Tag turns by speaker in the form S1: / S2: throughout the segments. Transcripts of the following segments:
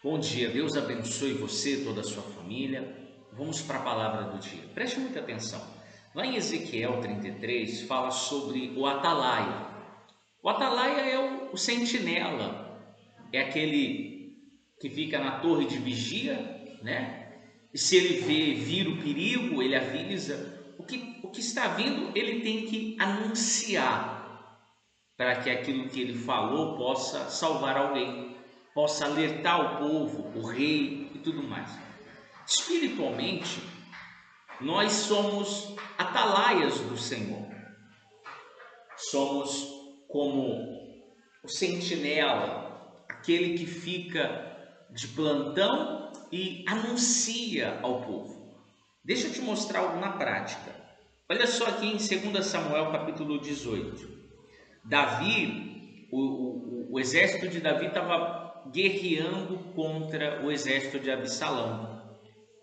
S1: Bom dia, Deus abençoe você e toda a sua família. Vamos para a palavra do dia. Preste muita atenção. Lá em Ezequiel 33 fala sobre o atalaia. O atalaia é o sentinela, é aquele que fica na torre de vigia, né? E se ele vir o perigo, ele avisa. O que está vindo, ele tem que anunciar para que aquilo que ele falou possa salvar alguém, possa alertar o povo, o rei e tudo mais. Espiritualmente, nós somos atalaias do Senhor. Somos como o sentinela, aquele que fica de plantão e anuncia ao povo. Deixa eu te mostrar algo na prática. Olha só aqui em 2 Samuel capítulo 18. Davi, o exército de Davi estava guerreando contra o exército de Absalão.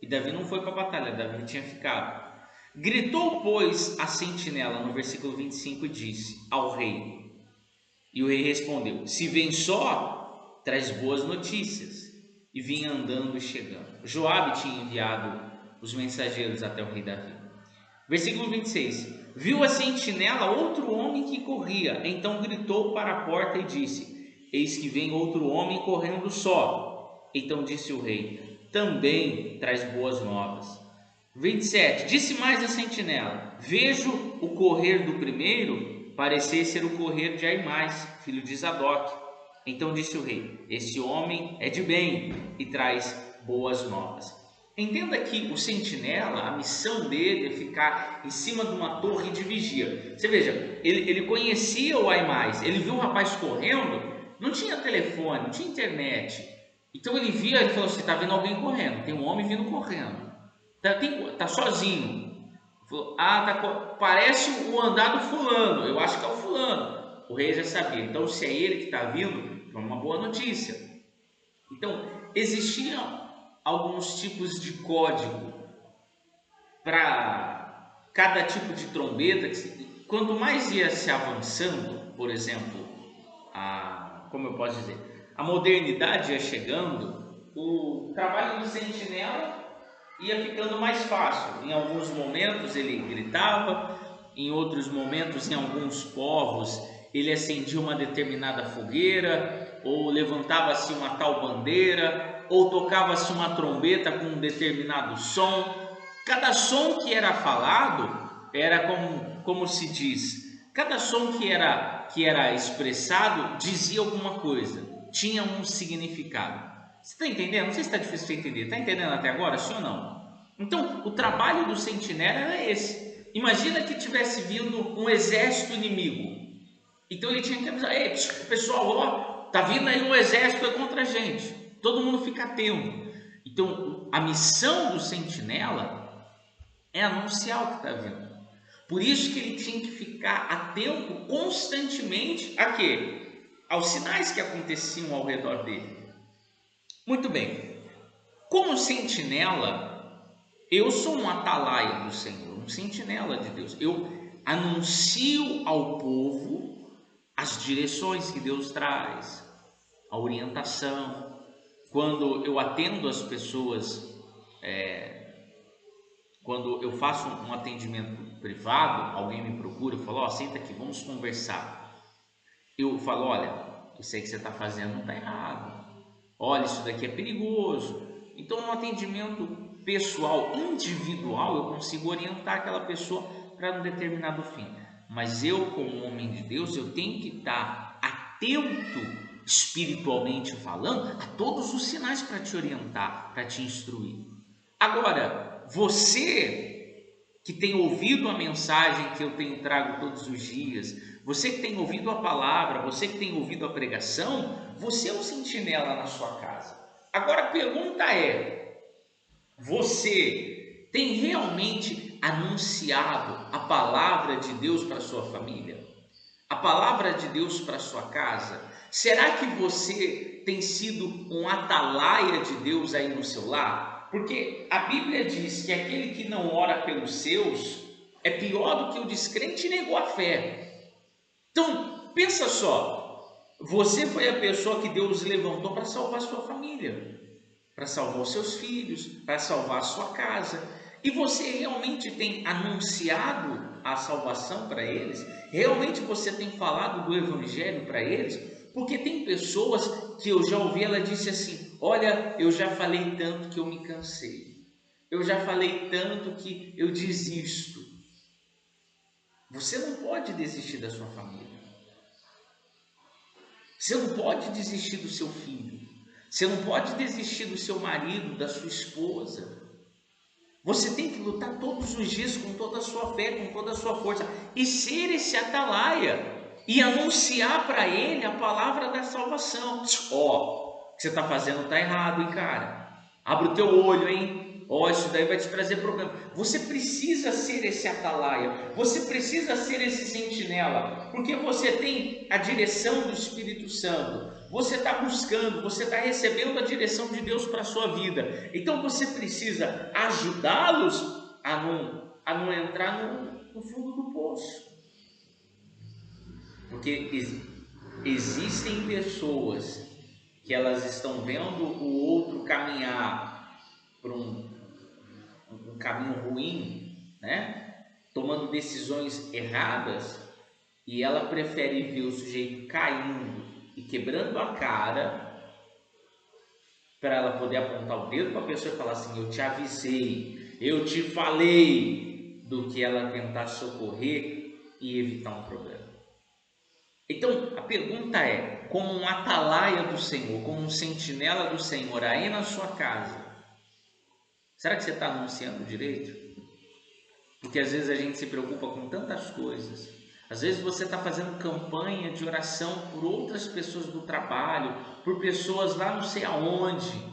S1: E Davi não foi para a batalha, Davi tinha ficado. Gritou, pois, a sentinela, no versículo 25, e disse ao rei. E o rei respondeu: se vem só, traz boas notícias. E vinha andando e chegando. Joabe tinha enviado os mensageiros até o rei Davi. Versículo 26. Viu a sentinela outro homem que corria. Então gritou para a porta e disse: eis que vem outro homem correndo só. Então disse o rei: também traz boas novas. 27. Disse mais a sentinela: vejo o correr do primeiro parecer ser o correr de Aimás, filho de Zadok. Então disse o rei: esse homem é de bem e traz boas novas. Entenda que o sentinela, a missão dele é ficar em cima de uma torre de vigia. Você veja, ele conhecia o Aimás, ele viu o rapaz correndo, não tinha telefone, não tinha internet. Então ele via, ele falou assim: está vendo alguém correndo, tem um homem vindo correndo, tá sozinho. Falou: parece o andar do fulano, eu acho que é o fulano. O rei já sabia, então se é ele que está vindo, é uma boa notícia. Então existiam alguns tipos de código para cada tipo de trombeta. Quanto mais ia se avançando, por exemplo, como eu posso dizer, a modernidade ia chegando, o trabalho do sentinela ia ficando mais fácil. Em alguns momentos ele gritava, em outros momentos, em alguns povos, ele acendia uma determinada fogueira, ou levantava-se uma tal bandeira, ou tocava-se uma trombeta com um determinado som. Cada som que era falado era como se diz, cada som que era expressado dizia alguma coisa, tinha um significado. Você está entendendo? Não sei se está difícil de entender. Está entendendo até agora, sim ou não? Então, o trabalho do sentinela era esse. Imagina que tivesse vindo um exército inimigo. Então ele tinha que avisar: ei, pessoal, ó, tá vindo aí um exército contra a gente. Todo mundo fica atento. Então, a missão do sentinela é anunciar o que está vindo. Por isso que ele tinha que ficar atento constantemente a quê? Aos sinais que aconteciam ao redor dele. Muito bem. Como sentinela, eu sou um atalaia do Senhor, um sentinela de Deus. Eu anuncio ao povo as direções que Deus traz, a orientação. Quando eu atendo as pessoas, quando eu faço um atendimento privado, alguém me procura e fala: ó, senta aqui, vamos conversar. Eu falo: olha, isso aí que você está fazendo não está errado. Olha, isso daqui é perigoso. Então, no atendimento pessoal, individual, eu consigo orientar aquela pessoa para um determinado fim. Mas eu, como homem de Deus, eu tenho que estar atento, espiritualmente falando, a todos os sinais para te orientar, para te instruir. Agora, você que tem ouvido a mensagem que eu tenho trago todos os dias, você que tem ouvido a palavra, você que tem ouvido a pregação, você é um sentinela na sua casa. Agora a pergunta é: você tem realmente anunciado a palavra de Deus para a sua família? A palavra de Deus para a sua casa? Será que você tem sido um atalaia de Deus aí no seu lar? Porque a Bíblia diz que aquele que não ora pelos seus é pior do que o descrente e negou a fé. Então, pensa só, você foi a pessoa que Deus levantou para salvar sua família. para salvar os seus filhos, para salvar a sua casa. E você realmente tem anunciado a salvação para eles? Realmente você tem falado do evangelho para eles? Porque tem pessoas que eu já ouvi, ela disse assim: olha, eu já falei tanto que eu me cansei. Eu já falei tanto que eu desisto. Você não pode desistir da sua família. Você não pode desistir do seu filho. Você não pode desistir do seu marido, da sua esposa. Você tem que lutar todos os dias com toda a sua fé, com toda a sua força, e ser esse atalaia e anunciar para ele a palavra da salvação. Ó, o que você está fazendo está errado, hein, cara? Abre o teu olho, hein? Ó, isso daí vai te trazer problema. Você precisa ser esse atalaia, você precisa ser esse sentinela, porque você tem a direção do Espírito Santo. Você está buscando, você está recebendo a direção de Deus para a sua vida. Então você precisa ajudá-los a não entrar no fundo do poço. Porque existem pessoas que elas estão vendo o outro caminhar por um caminho ruim, né? Tomando decisões erradas, e ela prefere ver o sujeito caindo e quebrando a cara, para ela poder apontar o dedo para a pessoa e falar assim: eu te avisei, eu te falei, do que ela tentar socorrer e evitar um problema. Então a pergunta é: como um atalaia do Senhor, como um sentinela do Senhor aí na sua casa, será que você está anunciando direito? Porque às vezes a gente se preocupa com tantas coisas. Às vezes você está fazendo campanha de oração por outras pessoas do trabalho, por pessoas lá não sei aonde.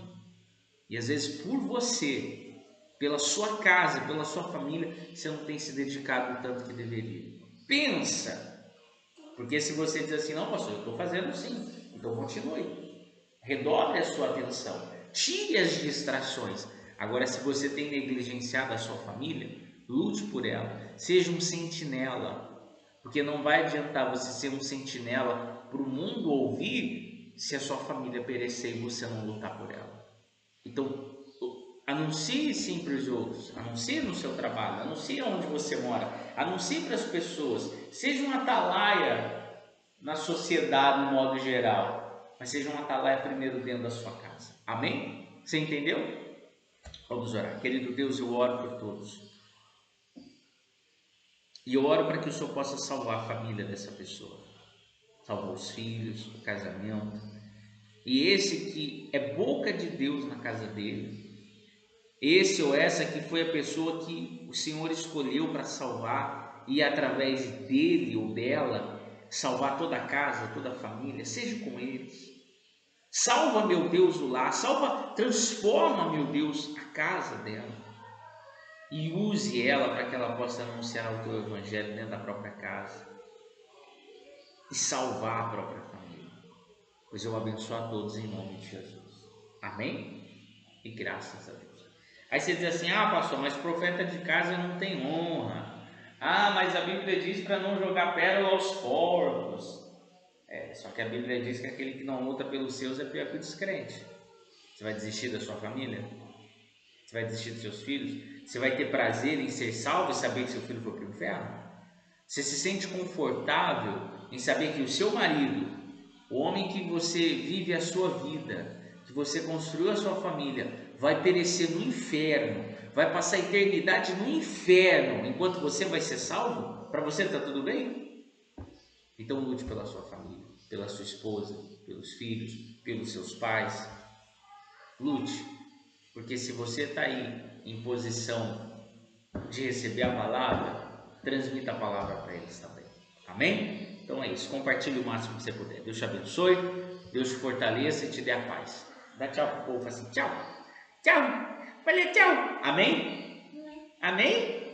S1: E às vezes por você, pela sua casa, pela sua família, você não tem se dedicado o tanto que deveria. Pensa! Porque se você diz assim: não, pastor, eu estou fazendo sim, então continue. Redobre a sua atenção. Tire as distrações. Agora, se você tem negligenciado a sua família, lute por ela, seja um sentinela, porque não vai adiantar você ser um sentinela para o mundo ouvir se a sua família perecer e você não lutar por ela. Então, anuncie sim para os outros, anuncie no seu trabalho, anuncie onde você mora, anuncie para as pessoas, seja um atalaia na sociedade no modo geral, mas seja um atalaia primeiro dentro da sua casa. Amém? Você entendeu? Vamos orar. Querido Deus, eu oro por todos. E eu oro para que o Senhor possa salvar a família dessa pessoa. Salvar os filhos, o casamento. E esse que é boca de Deus na casa dele, esse ou essa que foi a pessoa que o Senhor escolheu para salvar, e através dele ou dela, salvar toda a casa, toda a família, seja com eles. Salva, meu Deus, o lar, salva, transforma, meu Deus, a casa dela. E use ela para que ela possa anunciar o teu evangelho dentro da própria casa e salvar a própria família. Pois eu abençoo a todos em nome de Jesus. Amém? E graças a Deus. Aí você diz assim: ah, pastor, mas profeta de casa não tem honra. Ah, mas a Bíblia diz para não jogar pérola aos porcos. Só que a Bíblia diz que aquele que não luta pelos seus é pior que o descrente. Você vai desistir da sua família? Você vai desistir dos seus filhos? Você vai ter prazer em ser salvo e saber que seu filho foi para o inferno? Você se sente confortável em saber que o seu marido, o homem que você vive a sua vida, que você construiu a sua família, vai perecer no inferno, vai passar a eternidade no inferno, enquanto você vai ser salvo? Para você está tudo bem? Então lute pela sua família, pela sua esposa, pelos filhos, pelos seus pais. Lute, porque se você está aí em posição de receber a palavra, transmita a palavra para eles também. Amém? Então é isso, compartilhe o máximo que você puder. Deus te abençoe, Deus te fortaleça e te dê a paz. Dá tchau pro povo, assim, tchau, tchau, valeu, tchau. Amém? Amém?